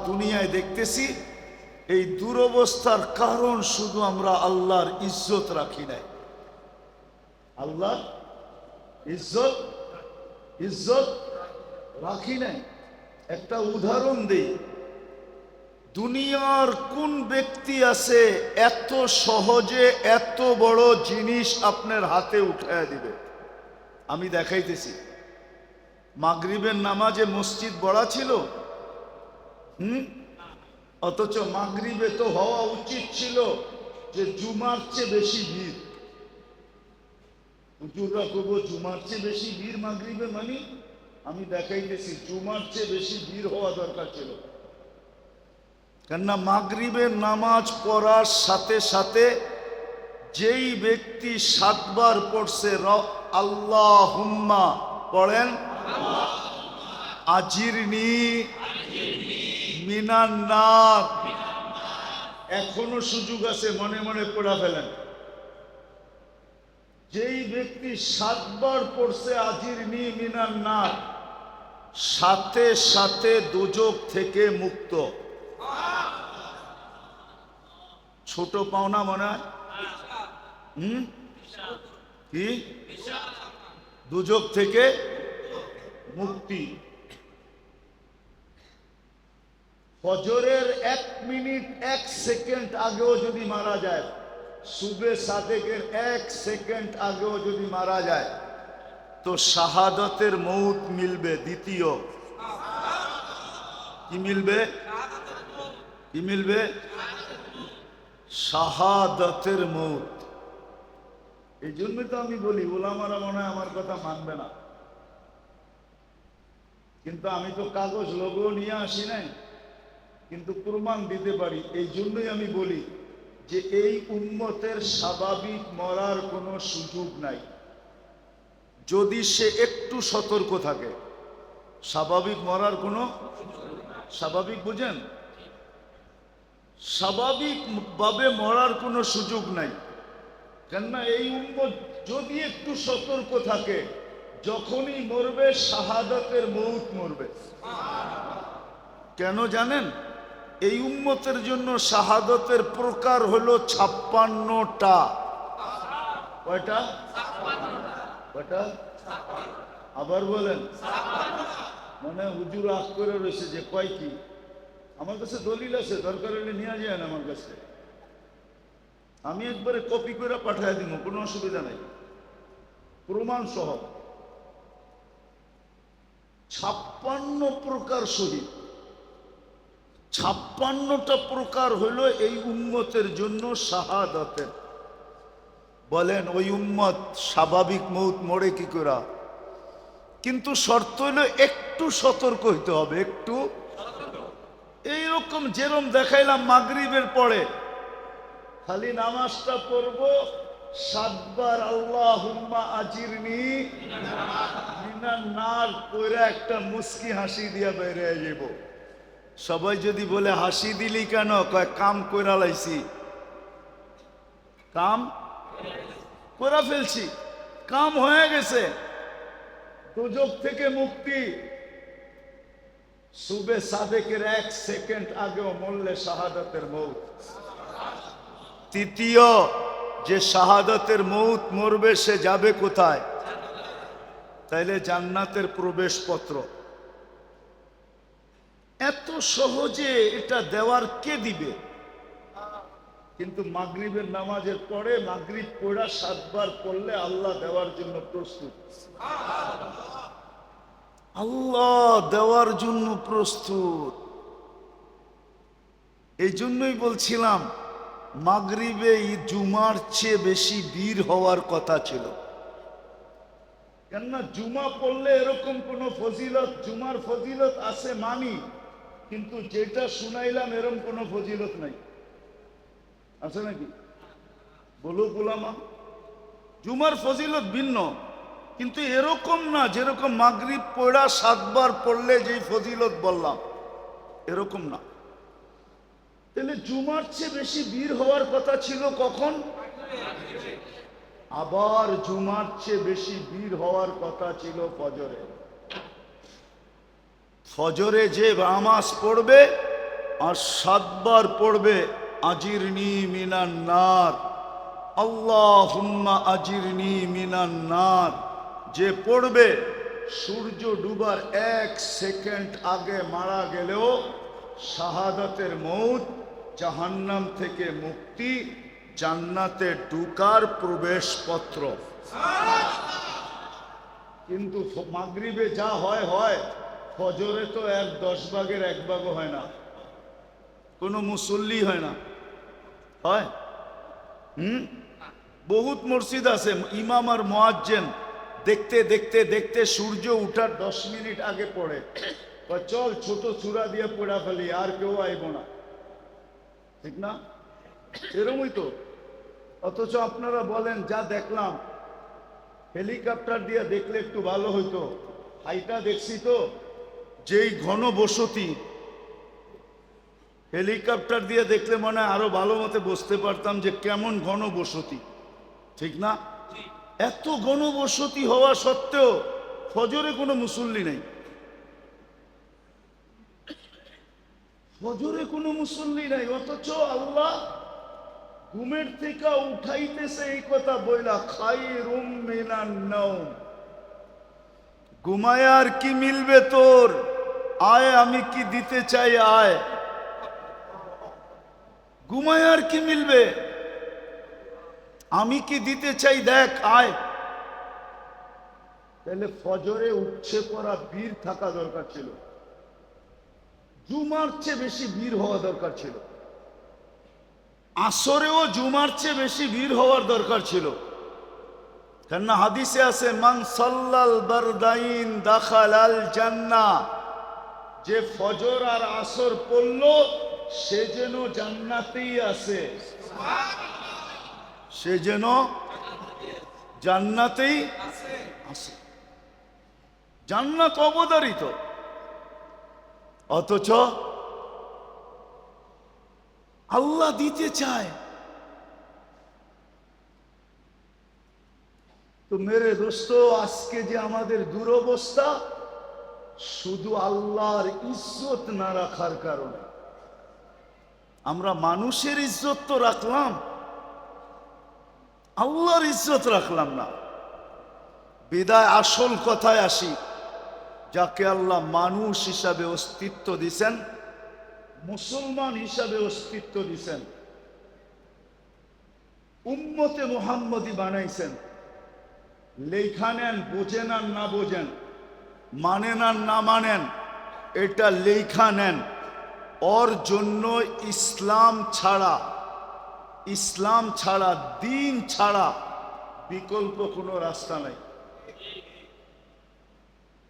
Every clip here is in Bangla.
দুনিয়ায় দেখতেছি এই দুরবস্থার কারণ শুধু আমরা আল্লাহর ইজ্জত রাখি নাই। আল্লাহর ইজ্জত রাখি নাই। একটা উদাহরণ দেই, দুনিয়ার কোন ব্যক্তি আছে এত সহজে এত বড় জিনিস আপনার হাতে উঠায় দিবে? আমি দেখাইতেছি। মাগরিবের নামাজে মসজিদ বড়া ছিল, অথচ মাগরিবে তো হওয়া উচিত ছিল যে জুমার চেয়ে বেশি ভিড়। হুজুররা করবো জুমার চেয়ে বেশি ভিড় মাগরিবে, মানে আমি দেখাইতেছি জুমার চেয়ে বেশি ভিড় হওয়া দরকার ছিল। কেননা মাগরিবের নামাজ পড়ার সাথে সাথে যেই ব্যক্তি 7 বার পড়ছে আল্লাহুম্মা পড়েন, আজিরনি মিনান নার, এখনো সুযোগ আছে, মনে মনে পড়া ফেলেন। যেই ব্যক্তি 7 বার পড়ছে আজিরনি মিনান নার, সাথে সাথে দোজখ থেকে মুক্ত। ছোট পাওনা মনে হয়? কি? দোজখ থেকে মুক্তি। ফজরের 1 মিনিট 1 সেকেন্ড আগেও যদি মারা যায়, সুবে সাদেকের 1 সেকেন্ড আগেও যদি মারা যায়, তো শাহাদাতের মৌত মিলবে। দ্বিতীয় কি মিলবে? কি মিলবে? শাহাদাতের মৌত। এই জন্যই তো আমি বলি ওলামারা মনে হয় আমার কথা মানবে না, কিন্তু আমি তো কাগজ লোগো নিয়ে আসি নাই, কিন্তু প্রমাণ দিতে পারি। এই জন্যই আমি বলি যে এই উম্মতের স্বাভাবিক মরার কোনো সুযোগ নাই, যদি সে একটু সতর্ক থাকে। স্বাভাবিক মরার কোনো, স্বাভাবিক বুঝেন, স্বাভাবিক ভাবে মরার কোনো সুযোগ নাই। কেননা এই উম্মত যদি একটু সতর্ক থাকে, যখনই মরবে শাহাদাতের মৌত মরবে। কেন জানেন? এই উম্মতের জন্য শাহাদাতের প্রকার হলো 56টা। কয়টা? কয়টা? আবার বলেন। মানে হুজুর আখ করে রয়েছে যে কয় কি? আমার কাছে দলিল আছে, দরকার হলে নিয়ে যায় আমার কাছে, আমি একবারে কপি করে পাঠিয়ে দিব, কোনো অসুবিধা নাই, প্রমাণ সহ। 56 প্রকার শহীদ। 56টা প্রকার হলো এই উম্মতের জন্য শাহাদাতের। বলেন ওই উম্মত স্বাভাবিক মৌত মরে কি করে? কিন্তু শর্ত হলো একটু সতর্ক হইতে হবে, একটু। এইরকম যেরকম দেখাইলাম মাগরিবের পরে খালি নামাজটা পড়বো, 7 বার আল্লাহুম্মা আজিরনি মিনান নার পড়ে একটা মুস্কি হাসি দিয়া বের হয়ে যাব। সবাই যদি বলে হাসি দিলি কেন? কয় কাম কইরা লাইছি, কাম কইরা ফেলছি, কাম হয়ে গেছে। দোজখ থেকে মুক্তি। সুবে সাদেকের 1 সেকেন্ড আগেও মরলে শাহাদাতের মৌত। তৃতীয়, যে শাহাদাতের মৌত মরবে সে যাবে কোথায়? তাইলে জান্নাতের প্রবেশপত্র। এত সহজে এটা দেওয়ার কে দিবে? কিন্তু মাগরিবের নামাজের পরে মাগরিব পড়া 7 বার পড়লে আল্লাহ দেওয়ার জন্য প্রস্তুত। আল্লাহ দেওয়ার জন্য প্রস্তুত। এই জন্যই বলছিলাম মাগরিবে জুমার চেয়ে বেশি ভিড় হওয়ার কথা ছিল। কেননা জুমা পড়লে এরকম কোন ফজিলত, জুমার ফজিলত আছে মানি, কিন্তু যেটা শুনাইলাম এরকম কোন ফজিলত নাই। আছে নাকি? বলো গোলামা, জুমার ফজিলত ভিন্ন, কিন্তু এরকম না যেরকম মাগরিব পড়া 7 বার পড়লে যেই ফজিলত বললাম, এরকম না। তাহলে জুমার চেয়ে বেশি ভিড় হওয়ার কথা ছিল কখন? আবার জুমার চেয়ে বেশি ভিড় হওয়ার কথা ছিল ফজরে। ফজরে যে নামাজ পড়বে আর 7 বার পড়বে আজিরনি মিনান নার, আল্লাহুম্মা আজিরনি মিনান নার। যে পড়বে সূর্য ডুবার 1 সেকেন্ড আগে মারা গেলেও শাহাদাতের মউত, জাহান্নাম থেকে মুক্তি, জান্নাতে ঢুকার প্রবেশপত্র। কিন্তু মাগরিবে যা হয় হয়, ফজরে তো 10 ভাগের 1 ভাগও হয় না, কোনো মুসল্লি হয় না। হয়? বহুত মসজিদ আছে ইমাম আর মুয়াজ্জিন দেখতে দেখতে দেখতে সূর্য উঠার 10 মিনিট আগে পড়ে, চল ছোট চূড়া দিয়ে পড়া ফেলি, আর কেউ আইব না, ঠিক না? এরকমই তো। অথচ আপনারা বলেন যা দেখলাম, হেলিকপ্টার দিয়ে দেখলে একটু ভালো হইতো, হাইটা দেখছি তো যেই ঘন বসতি, হেলিকপ্টার দিয়ে দেখলে মনে হয় আরো ভালো মতে বুঝতে পারতাম যে কেমন ঘন বসতি, ঠিক না? এত ঘন বসতি হওয়া সত্ত্বেও ফজরে কোনো মুসল্লি নেই, ফজরে কোনো মুসল্লি নাই। অথচ আল্লাহ ঘুমের থেকে উঠাইতেছে এই কথা বইলা, খায়রুম মিনান নাওম। ঘুমায় আর কি মিলবে তোর, আয় আমি কি দিতে চাই, আয়। ঘুমায় আর কি মিলবে, আমি কি দিতে চাই, দেখ, আয়। তাহলে ফজরে উঠছে পড়া বীর থাকা দরকার ছিল, জুমার চেয়ে বেশি বীর হওয়া দরকার ছিল, আসরেও জুমার চেয়ে বেশি বীর হওয়ার দরকার ছিল। কেননা হাদিসে আছে, মান সাল্লাল বারদাইন দাখালাল জান্নাহ, যে ফজর আর আসর পড়ল সে যেন জান্নাতেই আছে, সে যেন জান্নাতেই আছে। জান্নাত অবধারিত, অথচ আল্লাহ দিতে চায়। তো মেরে দোস্ত, আজকে যে আমাদের দুরবস্থা, শুধু আল্লাহর ইজ্জত না রাখার কারণে। আমরা মানুষের ইজ্জত তো রাখলাম, আল্লাহর ইজ্জত রাখলাম না। বিদায় আসল কথায় আসি, যাকে আল্লাহ মানুষ হিসাবে অস্তিত্ব দিছেন, মুসলমান হিসাবে অস্তিত্ব দিছেন, উম্মতে মুহাম্মদী বানাইছেন, লেখা নেন, বোঝেন আর না বোঝেন, মানেন আর না মানেন, এটা লেখা নেন। ওর জন্য ইসলাম ছাড়া, ইসলাম ছাড়া, দিন ছাড়া বিকল্প কোনো রাস্তা নাই।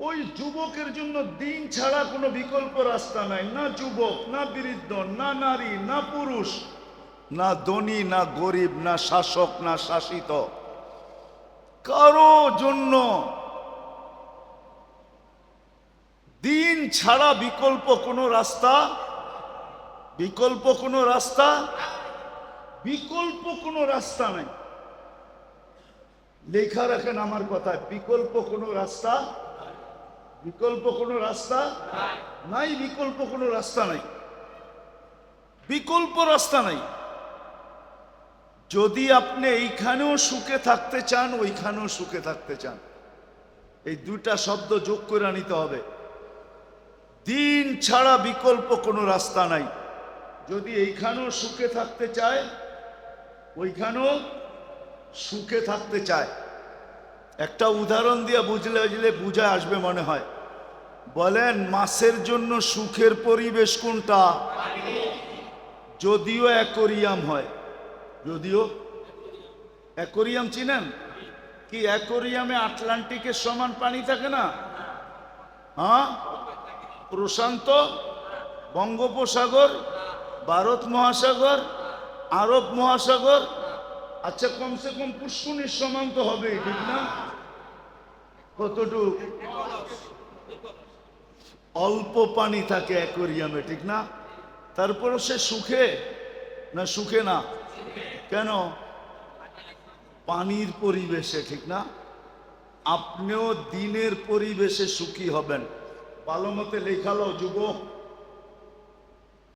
ওই যুবকের জন্য দিন ছাড়া কোনো বিকল্প রাস্তা নাই। না যুবক, না বৃদ্ধ, না নারী, না পুরুষ, না ধনী, না গরিব, না শাসক, না শাসিত, কারো জন্য দিন ছাড়া বিকল্প কোনো রাস্তা, বিকল্প কোনো রাস্তা, বিকল্প কোনো রাস্তা নাই। লেখা রাখেন আমার কথায়, বিকল্প কোনো রাস্তা, বিকল্প কোনো রাস্তা নাই, বিকল্প কোনো রাস্তা নাই, বিকল্প রাস্তা নাই। যদি আপনি এইখানেও সুখে থাকতে চান, ওইখানেও সুখে থাকতে চান, এই দুইটা শব্দ যোগ করে নিতে হবে। দিন ছাড়া বিকল্প কোনো রাস্তা নাই। যদি এইখানেও সুখে থাকতে চায়, ওইখানেও সুখে থাকতে চায়। একটা উদাহরণ দিয়ে বুঝলে বুঝা আসবে মনে হয়। বলেন, মাছের জন্য সুখের পরিবেশ কোনটা? যদিও অ্যাকোরিয়াম হয়, যদিও অ্যাকোরিয়াম চিনেন কি? অ্যাকোরিয়ামে আটলান্টিকের সমান পানি থাকে না? হ্যাঁ, প্রশান্ত, বঙ্গোপসাগর, ভারত মহাসাগর, আরব মহাসাগর, আচ্ছা কমসে কম পুষ্কুনির সমান তো হবে, ঠিক না? কতটুক? অল্প পানি থাকে অ্যাকোরিয়ামে, ঠিক না? তারপরে সে সুখে না? সুখে না কেন? পানির পরিবেশে, ঠিক না? আপনিও দিনের পরিবেশে সুখী হবেন। ভালো মতে লেখালো যুবক,